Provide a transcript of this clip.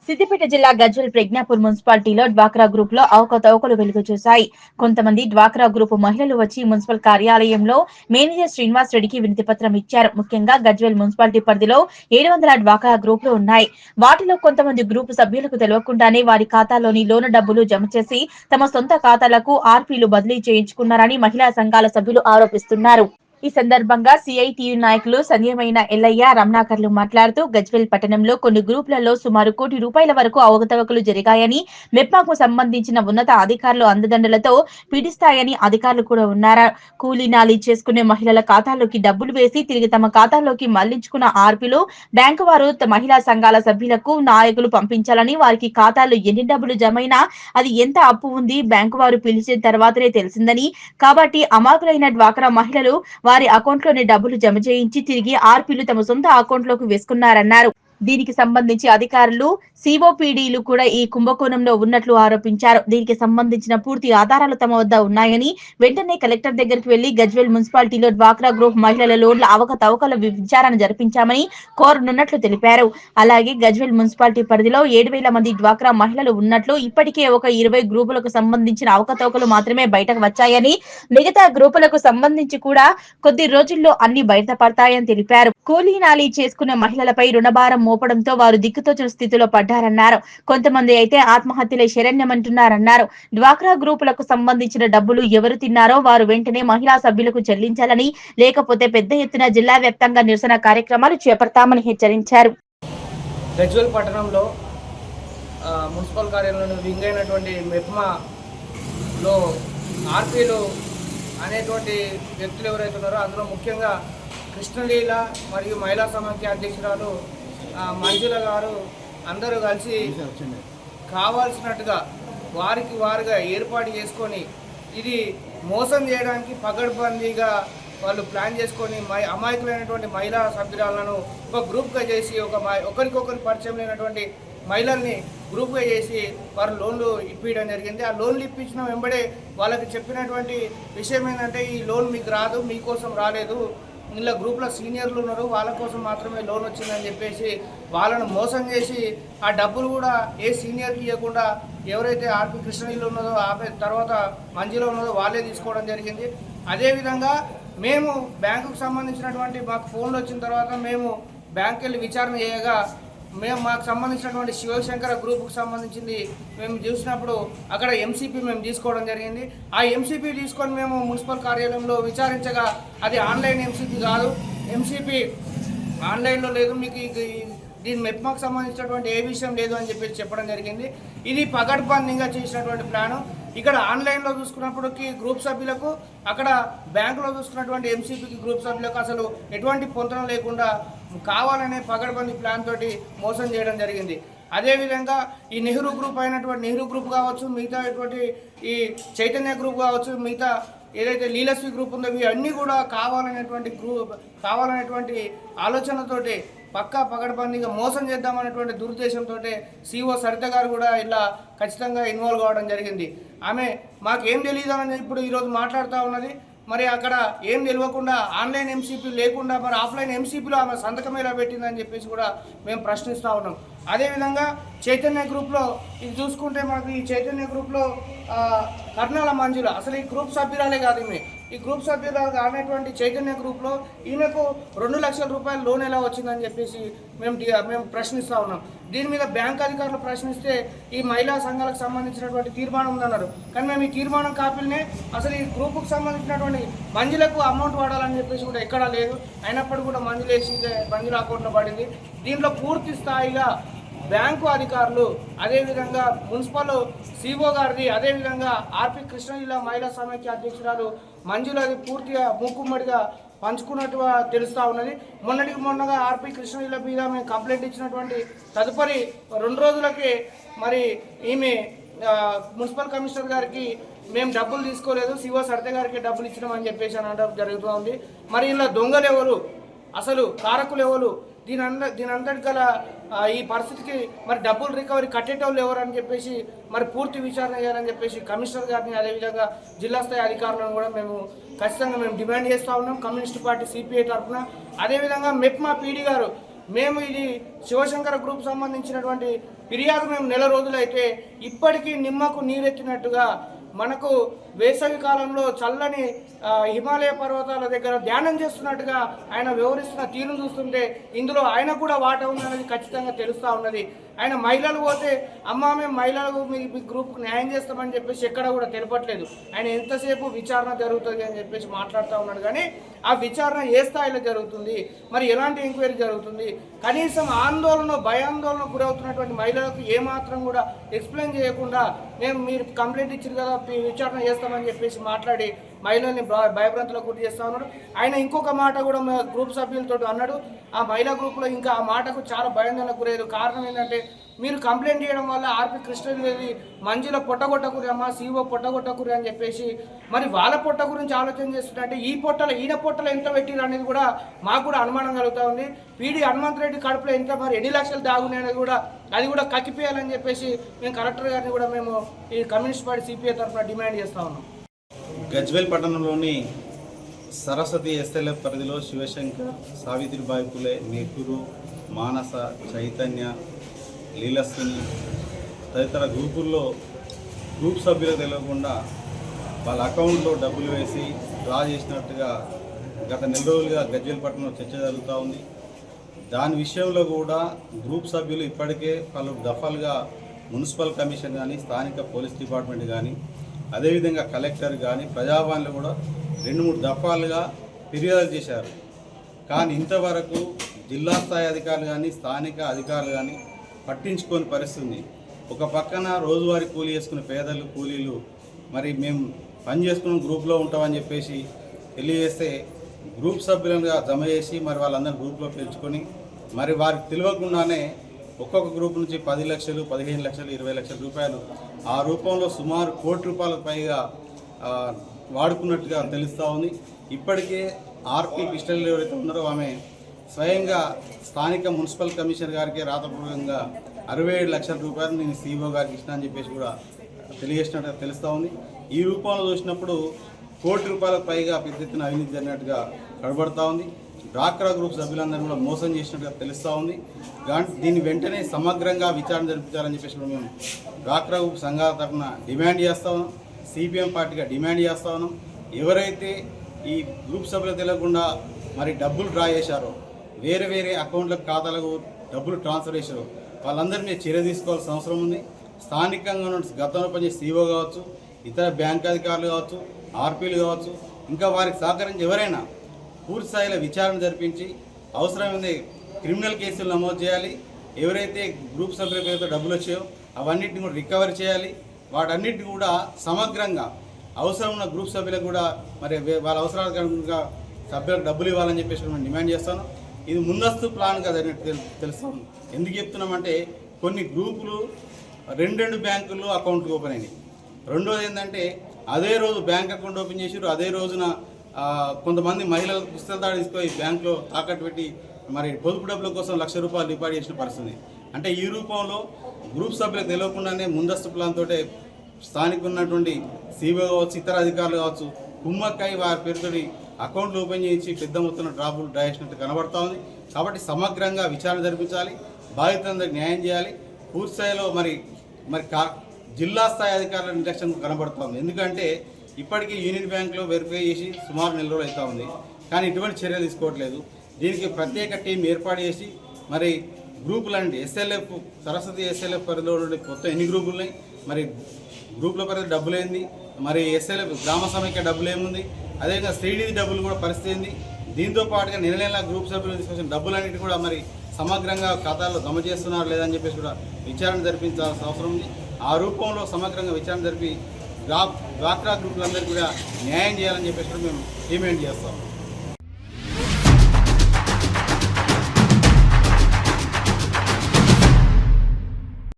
సిద్దిపేట జిల్లా గజ్వేల్ ప్రజ్ఞాపూర్ మున్సిపాలిటీలో డ్వాక్రా గ్రూప్ లో అవకతవకలు వెలుగు చూశాయి. కొంతమంది డ్వాక్రా గ్రూప్ మహిళలు వచ్చి మున్సిపల్ కార్యాలయంలో మేనేజర్ శ్రీనివాస్ రెడ్డికి వినతి పత్రం ఇచ్చారు. ముఖ్యంగా గజ్వేల్ మున్సిపాలిటీ పరిధిలో 700 డ్వాక్రా గ్రూపులు ఉన్నాయి. వాటిలో కొంతమంది గ్రూపు సభ్యులకు తెలియకుండానే వారి ఖాతాలోని లోను డబ్బులు జమ చేసి తమ సొంత ఖాతాలకు ఆర్పీలు బదిలీ చేయించుకున్నారని మహిళా సంఘాల సభ్యులు ఆరోపిస్తున్నారు. ఈ సందర్భంగా సిఐటియు నాయకులు సంధ్యమైన ఎల్లయ్య, రమణాకర్లు మాట్లాడుతూ గజ్వేల్ పట్టణంలో కొన్ని గ్రూపులలో సుమారు ₹1,00,00,000 వరకు అవకతవకలు జరిగాయని, మెప్మాకు సంబంధించిన ఉన్నత అధికారులు అండదండలతో పీడిస్తాయని అధికారులు కూడా ఉన్నారు. కూలీ నాలీ చేసుకునే మహిళల ఖాతాలోకి డబ్బులు వేసి తిరిగి తమ ఖాతాలోకి మళ్లించుకున్న ఆర్పీలు బ్యాంకు వారు మహిళా సంఘాల సభ్యులకు నాయకులు పంపించాలని, వారికి ఖాతాలో ఎన్ని డబ్బులు జమైనా అది ఎంత అప్పు ఉంది బ్యాంకు వారు పిలిచిన తర్వాతనే తెలిసిందని, కాబట్టి అమాయకులైన డ్వాక్రా మహిళలు వారి అకౌంట్లోని డబ్బులు జమ చేయించి తిరిగి ఆర్పీలు తమ సొంత అకౌంట్లోకి వేసుకున్నారన్నారు. దీనికి సంబంధించి అధికారులు, సిఓపిడిలు కూడా ఈ కుంభకోణంలో ఉన్నట్లు ఆరోపించారు. దీనికి సంబంధించిన పూర్తి ఆధారాలు తమ వద్ద ఉన్నాయని, వెంటనే కలెక్టర్ దగ్గరికి వెళ్లి గజ్వేల్ మున్సిపాలిటీలో డ్వాక్రా గ్రూప్ మహిళల లోన్ల అవకతవకల విచారణ జరిపించామని కోరనున్నట్లు తెలిపారు. అలాగే గజ్వేల్ మున్సిపాలిటీ పరిధిలో 7,000 మంది డ్వాక్రా మహిళలు ఉన్నట్లు, ఇప్పటికే ఒక 20 గ్రూపులకు సంబంధించిన అవకతవకలు మాత్రమే బయటకు వచ్చాయని, మిగతా గ్రూపులకు సంబంధించి కూడా కొద్ది రోజుల్లో అన్ని బయటపడతాయని తెలిపారు. కూలీ నాలీ చేసుకునే మహిళలపై రుణభారం మోపడంతో వారు దిక్కుతోచిన స్థితిలో పడ్డారన్నారు. కొంతమంది అయితే ఆత్మహత్యలే శరణ్యమంటున్నారన్నారు. డ్వాక్రా గ్రూపులకు సంబంధించిన డబ్బులు ఎవరు తిన్నారో వారు వెంటనే మహిళా సభ్యులకు చెల్లించాలని, లేకపోతే పెద్ద ఎత్తున జిల్లా వ్యాప్తంగా నిరసన కార్యక్రమాలు చేపడతామని హెచ్చరించారు. గజ్వేల్ పట్టణంలో మున్సిపల్ కార్యాలయంలో వింగ్ అయినటువంటి మెప్మాలో ఆర్పీలు అనేటువంటి వ్యక్తులు ఎవరైతే ఉన్నారో అందులో ముఖ్యంగా కృష్ణలీల మరియు మహిళా సమాఖ్య అధ్యక్షురాలు మంజుల గారు అందరూ కలిసి కావాల్సినట్టుగా వారికి వారుగా ఏర్పాటు చేసుకొని ఇది మోసం చేయడానికి పగడ్బందీగా వాళ్ళు ప్లాన్ చేసుకొని అమాయకులైనటువంటి మహిళా సభ్యురాలను ఒక గ్రూప్గా చేసి ఒకరికొకరు పరిచయం లేనటువంటి మహిళల్ని గ్రూప్గా చేసి వారు లోన్లు ఇప్పించడం జరిగింది. ఆ లోన్లు ఇప్పించిన వెంబడే వాళ్ళకి చెప్పినటువంటి విషయం ఏంటంటే, ఈ లోన్ మీకు రాదు, మీకోసం రాలేదు, ఇలా గ్రూప్లో సీనియర్లు ఉన్నారు, వాళ్ళ కోసం మాత్రమే లోన్ వచ్చిందని చెప్పేసి వాళ్ళను మోసం చేసి ఆ డబ్బులు కూడా ఏ సీనియర్కి ఇవ్వకుండా ఎవరైతే ఆర్పి కృష్ణగిరిలో ఉన్నదో తర్వాత మంజిలో ఉన్నదో వాళ్ళే తీసుకోవడం జరిగింది. అదేవిధంగా మేము బ్యాంకుకు సంబంధించినటువంటి మాకు ఫోన్లు వచ్చిన తర్వాత మేము బ్యాంక్కి వెళ్ళి విచారణ చేయగా మాకు సంబంధించినటువంటి శివశంకర గ్రూప్కి సంబంధించింది మేము చూసినప్పుడు అక్కడ ఎంసీపీ మేము తీసుకోవడం జరిగింది. ఆ ఎంసీపీ తీసుకొని మేము మున్సిపల్ కార్యాలయంలో విచారించగా అది ఆన్లైన్ ఎంసీపీ కాదు, ఎంసీపీ ఆన్లైన్లో లేదు, మీకు దీని మెప్మాకు సంబంధించినటువంటి ఏ విషయం లేదు అని చెప్పేసి చెప్పడం జరిగింది. ఇది పగడ్బందీగా చేసినటువంటి ప్లాను. ఇక్కడ ఆన్లైన్లో చూసుకున్నప్పటికీ గ్రూప్ సభ్యులకు, అక్కడ బ్యాంకులో చూసుకున్నటువంటి ఎంసీపీకి గ్రూప్ సభ్యులకు అసలు ఎటువంటి పొంతన లేకుండా కావాలనే పగడ్బందీ ప్లాన్ తోటి మోసం చేయడం జరిగింది. అదేవిధంగా ఈ నెహ్రూ గ్రూప్ అయినటువంటి నెహ్రూ గ్రూప్ కావచ్చు, మిగతా ఈ చైతన్య గ్రూప్ కావచ్చు, మిగతా ఏదైతే లీలశ్రీ గ్రూప్ ఉందో ఇవన్నీ కూడా కావాలనేటువంటి ఆలోచనతోటి పక్కా పగడ్బందీగా మోసం చేద్దామనేటువంటి దురుద్దేశంతో సిఓ సరిత గారు కూడా ఇలా ఖచ్చితంగా ఇన్వాల్వ్ కావడం జరిగింది. ఆమె మాకేం తెలియదు అని ఇప్పుడు ఈరోజు మాట్లాడుతూ ఉన్నది. మరి అక్కడ ఏం తెలియకుండా ఆన్లైన్ ఎంసీపీ లేకుండా మరి ఆఫ్లైన్ ఎంసీపీలో ఆమె సంతకం ఎలా పెట్టిందని చెప్పేసి కూడా మేము ప్రశ్నిస్తూ ఉన్నాం. అదేవిధంగా చైతన్య గ్రూప్లో ఇది చూసుకుంటే మనకు ఈ చైతన్య గ్రూప్లో కర్నాల మంజుల అసలు ఈ గ్రూప్ సభ్యురాలే కాదు, ఈ గ్రూప్ సభ్యురాలు కానటువంటి చైతన్య గ్రూప్లో ఈమెకు ₹2 లక్షల లోన్ ఎలా వచ్చిందని చెప్పేసి మేము ప్రశ్నిస్తూ ఉన్నాం. దీని మీద బ్యాంక్ అధికారులు ప్రశ్నిస్తే ఈ మహిళా సంఘాలకు సంబంధించినటువంటి తీర్మానం ఉందన్నారు. కానీ మేము ఈ తీర్మానం కాపీలనే అసలు ఈ గ్రూపుకు సంబంధించినటువంటి మంజులకు అమౌంట్ వాడాలని చెప్పేసి కూడా ఎక్కడా లేదు. అయినప్పటికీ కూడా మంజుల అకౌంట్లో పడింది. దీంట్లో పూర్తి స్థాయిగా బ్యాంకు అధికారులు, అదేవిధంగా మున్సిపల్ సిఓ గారిది, అదేవిధంగా ఆర్పి కృష్ణగిరి మహిళా సమాఖ్య అధ్యక్షురాలు మంజులది పూర్తిగా మూకుమ్మడిగా పంచుకున్నట్టుగా తెలుస్తూ ఉన్నది. మొన్నగా ఆర్పి కృష్ణగిరి మీద మేము కంప్లైంట్ ఇచ్చినటువంటి తదుపరి 2 రోజులకే మరి ఈమె మున్సిపల్ కమిషనర్ గారికి మేము డబ్బులు తీసుకోలేదు, సిఓ సరిత గారికి డబ్బులు ఇచ్చినామని చెప్పేసి అనడం జరుగుతూ ఉంది. మరి ఇలా దొంగలు ఎవరు, అసలు కారకులు ఎవరు, దీని అంతటి గల ఈ పరిస్థితికి మరి డబ్బులు రికవరీ కట్టేటోళ్ళు ఎవరు అని చెప్పేసి మరి పూర్తి విచారణ చేయాలని చెప్పేసి కమిషనర్ గారిని, అదేవిధంగా జిల్లా స్థాయి అధికారులను కూడా ఖచ్చితంగా మేము డిమాండ్ చేస్తూ ఉన్నాం కమ్యూనిస్ట్ పార్టీ సిపిఐ తరఫున. అదేవిధంగా మెప్మా పీడీ గారు మేము ఇది శివశంకర గ్రూప్ సంబంధించినటువంటి ఫిర్యాదు మేము నెల రోజులైతే ఇప్పటికీ నిమ్మకు నీరెత్తినట్టుగా మనకు వేసవి కాలంలో చల్లని హిమాలయ పర్వతాల దగ్గర ధ్యానం చేస్తున్నట్టుగా ఆయన వివరిస్తున్న తీరును చూస్తుంటే ఇందులో ఆయన కూడా వాటా ఉందనేది ఖచ్చితంగా తెలుస్తూ ఉన్నది. ఆయన మహిళలు పోతే అమ్మ మేము మహిళలకు మీ గ్రూప్కి న్యాయం చేస్తామని చెప్పేసి ఎక్కడ కూడా తెలపట్లేదు. ఆయన ఎంతసేపు విచారణ జరుగుతుంది అని చెప్పేసి మాట్లాడుతూ ఉన్నాడు. కానీ ఆ విచారణ ఏ స్థాయిలో జరుగుతుంది, మరి ఎలాంటి ఎంక్వైరీ జరుగుతుంది, కనీసం ఆందోళన భయాందోళన గురవుతున్నటువంటి మహిళలకు ఏమాత్రం కూడా ఎక్స్ప్లెయిన్ చేయకుండా మీరు కంప్లైంట్ ఇచ్చారు కదా విచారణ చేస్తామని చెప్పేసి మాట్లాడి మహిళల్ని భయభ్రాంతులకు గురి చేస్తూ ఉన్నాడు. ఆయన ఇంకొక మాట కూడా గ్రూప్ సభ్యులతో అన్నాడు. ఆ మహిళా గ్రూప్లో ఇంకా ఆ మాటకు చాలా భయాందోళనకు గురయ్యారు. కారణం ఏంటంటే మీరు కంప్లైంట్ చేయడం వల్ల ఆర్పి కృష్ణదేవి మంజుల పొట్టగొట్టకురి అమ్మ సీఓ పొట్టగొట్టకురి అని చెప్పేసి మరి వాళ్ళ పొట్ట గురించి ఆలోచన చేస్తుంటే ఈయన పొట్టలో ఎంత పెట్టిరు అనేది కూడా మాకు కూడా అనుమానం కలుగుతూ ఉంది. పీడి హనుమంత్ రెడ్డి కడుపులో ఎంత మరి ఎన్ని లక్షలు దాగున్నాయి అనేది కూడా అది కూడా కక్కిపోయాలని చెప్పేసి మేము కలెక్టర్ గారిని కూడా మేము ఈ కమ్యూనిస్ట్ పార్టీ సిపిఐ తరఫున డిమాండ్ చేస్తూ ఉన్నాం. గజ్వేల్ పట్టణంలోని సరస్వతి ఎస్ఎల్ఎఫ్ పరిధిలో శివశంకర్, సావిత్రిబాయి పులే, నెహ్రూ, మానస, చైతన్య, లీలస్విని తదితర గ్రూపుల్లో గ్రూప్ సభ్యులకు తెలియకుండా వాళ్ళ అకౌంట్లో డబ్బులు వేసి డ్రా చేసినట్టుగా గత నెల రోజులుగా గజ్వేల్ పట్టణంలో చర్చ జరుగుతూ ఉంది. దాని విషయంలో కూడా గ్రూప్ సభ్యులు ఇప్పటికే పలు దఫాలుగా మున్సిపల్ కమిషన్ కానీ స్థానిక పోలీస్ డిపార్ట్మెంట్ కానీ అదేవిధంగా కలెక్టర్ కానీ ప్రజావాణిలో కూడా 2-3 దఫాలుగా ఫిర్యాదు చేశారు. కానీ ఇంతవరకు జిల్లా స్థాయి అధికారులు కానీ స్థానిక అధికారులు కానీ పట్టించుకోని పరిస్థితి. ఒక పక్కన రోజువారీ కూలీ చేసుకునే పేదలు కూలీలు మరి మేము పని చేసుకున్న గ్రూప్లో ఉంటామని చెప్పేసి తెలియజేస్తే గ్రూప్ సభ్యులుగా జమ చేసి మరి వాళ్ళందరూ గ్రూప్లో పెంచుకొని మరి వారికి తెలియకుండానే ఒక్కొక్క గ్రూప్ నుంచి 10 లక్షలు, 15 లక్షలు, 20 లక్షల రూపాయలు ఆ రూపంలో సుమారు ₹1 కోటి పైగా వాడుకున్నట్టుగా తెలుస్తూ ఉంది. ఇప్పటికే ఆర్పి కృష్ణదేవి ఎవరైతే ఉన్నారో ఆమె స్వయంగా స్థానిక మున్సిపల్ కమిషనర్ గారికి రాతపూర్వకంగా 67 లక్షల రూపాయలు నేను సీఓ గారికి ఇష్టం అని చెప్పేసి కూడా తెలియజేసినట్టుగా తెలుస్తూ ఉంది. ఈ రూపంలో చూసినప్పుడు ₹1 కోటి పైగా పెద్ద ఎత్తున అవినీతి జరిగినట్టుగా కనబడుతూ ఉంది. డ్వాక్రా గ్రూప్ సభ్యులందరూ కూడా మోసం చేసినట్టుగా తెలుస్తూ ఉంది. దీన్ని వెంటనే సమగ్రంగా విచారణ జరిపించాలని చెప్పేసి మేము డ్వాక్రా గ్రూప్ సంఘాల తరఫున డిమాండ్ చేస్తూ ఉన్నాం. సిపిఎం పార్టీగా డిమాండ్ చేస్తూ ఉన్నాం. ఎవరైతే ఈ గ్రూప్ సభ్యులు తెలియకుండా మరి డబ్బులు డ్రా చేశారో, వేరే వేరే అకౌంట్లకు ఖాతాలకు డబ్బులు ట్రాన్స్ఫర్ చేశారో వాళ్ళందరినీ చర్య తీసుకోవాల్సిన అవసరం ఉంది. స్థానికంగా ఉన్న గతంలో పనిచేసే సీఓ కావచ్చు, ఇతర బ్యాంక్ అధికారులు కావచ్చు, ఆర్పీలు కావచ్చు, ఇంకా వారికి సహకరించి ఎవరైనా పూర్తి స్థాయిలో విచారణ జరిపించి అవసరమైంది క్రిమినల్ కేసులు నమోదు చేయాలి. ఎవరైతే గ్రూప్ సభ్యుల పేరుతో డబ్బులు వచ్చాయో అవన్నిటిని కూడా రికవరీ చేయాలి. వాటన్నిటిని కూడా సమగ్రంగా అవసరం ఉన్న గ్రూప్ సభ్యులకు కూడా మరి వాళ్ళ అవసరాలకు సభ్యులకు డబ్బులు ఇవ్వాలని చెప్పేసి మేము డిమాండ్ చేస్తాను. ఇది ముందస్తు ప్లాన్గా జరిగినట్టు తెలుస్తాను. ఎందుకు చెప్తున్నామంటే కొన్ని గ్రూపులు 2 బ్యాంకుల్లో అకౌంట్లు ఓపెన్ అయినాయి. రెండోది ఏంటంటే అదే రోజు బ్యాంక్ అకౌంట్ ఓపెన్ చేసారు. అదే రోజున కొంతమంది మహిళలకు పుస్తకాలు తాడు తీసుకొని బ్యాంకులో తాకట్టు పెట్టి మరి పొదుపు డబ్బుల కోసం ₹1,00,000 డిపాజిట్ చేసిన పరిస్థితి. అంటే ఈ రూపంలో గ్రూప్ సభ్యులకు తెలియకుండానే ముందస్తు ప్లాన్ తోటే స్థానిక ఉన్నటువంటి సీఓ కావచ్చు, ఇతర అధికారులు కావచ్చు కుమ్మక్కై వారి పేరుతోటి అకౌంట్లు ఓపెన్ చేయించి పెద్ద మొత్తంలో డ్రా చేసినట్టు కనబడతా ఉంది. కాబట్టి సమగ్రంగా విచారణ జరిపించాలి, బాధితులందరికీ న్యాయం చేయాలి. పూర్తి స్థాయిలో మరి జిల్లా స్థాయి అధికారుల నిర్లక్ష్యం కనబడుతోంది. ఎందుకంటే ఇప్పటికీ యూనియన్ బ్యాంక్లో వెరిఫై చేసి సుమారు నెల రోజులు అవుతూ ఉంది. కానీ ఇటువంటి చర్యలు తీసుకోవట్లేదు. దీనికి ప్రత్యేక టీం ఏర్పాటు చేసి మరి గ్రూపులండి ఎస్ఎల్ఎఫ్ సరస్వతి ఎస్ఎల్ఎఫ్ పరిధిలో మొత్తం ఎన్ని గ్రూపులు ఉన్నాయి, మరి గ్రూపుల పరిధి డబ్బులు ఏంది, మరి ఎస్ఎల్ఎఫ్ గ్రామ సమైక్య డబ్బులు ఏముంది, అదేవిధంగా శ్రీనిధి డబ్బులు కూడా పరిస్థితి ఏంది, దీంతో పాటుగా నెల నెల గ్రూప్ సభ్యులు తీసుకొచ్చిన డబ్బులన్నిటి కూడా మరి సమగ్రంగా ఖాతాల్లో జమ చేస్తున్నారు లేదని చెప్పేసి కూడా విచారణ జరిపించాల్సిన అవసరం ఉంది. ఆ రూపంలో సమగ్రంగా విచారణ జరిపి డ్వాక్రా గ్రూపులందరికీ కూడా న్యాయం చేయాలని చెప్పేసి కూడా మేము డిమాండ్ చేస్తాము.